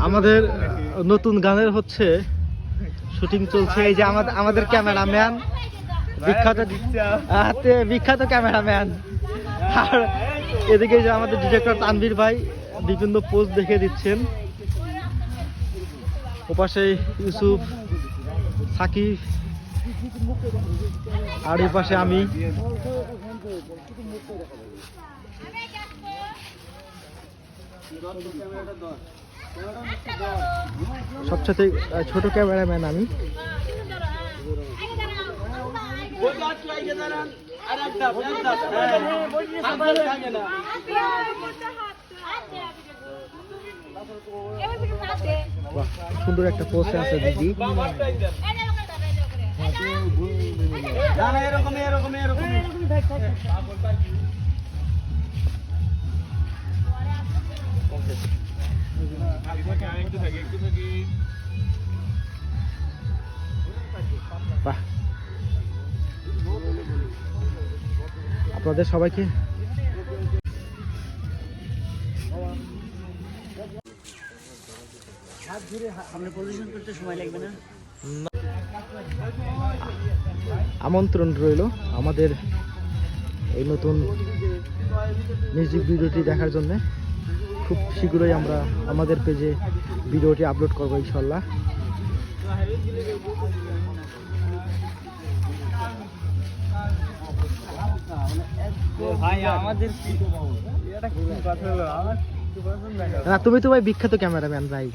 আমাদের নতুন গানের হচ্ছে শুটিং চলছে। এই যে আমাদের ক্যামেরাম্যান, বিখ্যাত ক্যামেরাম্যান। আর এদিকে যে আমাদের ডিরেক্টর তানভীর ভাই বিভিন্ন পোজ দেখে দিচ্ছেন। ওপাশে ইউসুফ, সাকিব, আর এই পাশে আমি। সবচেয়ে ছোট ক্যামেরাম্যান আমি। সুন্দর একটা পোস্ট আছে দিদি। আপনাদের সবাইকে আমন্ত্রণ রইল আমাদের এই নতুন মিউজিক ভিডিওটি দেখার জন্য। খুব শীঘ্রই আমরা আমাদের পেজে ভিডিওটি আপলোড করবো ইনশাল্লাহ। তুমি তো ভাই বিখ্যাত ক্যামেরাম্যান ভাই।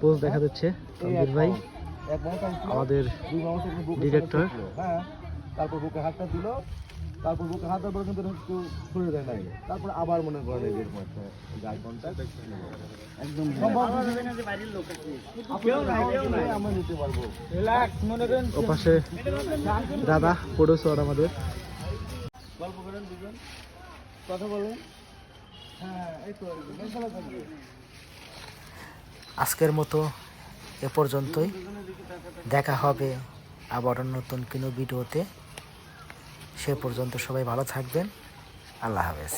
পোজ দেখা যাচ্ছে তানভীর ভাই, আমাদের ডিরেক্টর। তারপর বুকে হাতটা দিল, তারপর বুকে হাত দেওয়ার পর কিন্তু একটু সরে যায় নাই, তারপর আবার মনে করেন এই এরকম একটা গাই কন্টাক্ট একদম আমরা নিতে পারবো। ওপাশে দাদা প্রডিউসার আমাদের। গল্প করেন দুজন, কথা বলেন। হ্যাঁ এই তো থাকবে। আজকের মতো এ পর্যন্তই। দেখা হবে আবার নতুন কোনো ভিডিওতে। সে পর্যন্ত সবাই ভালো থাকবেন। আল্লাহ হাফেজ।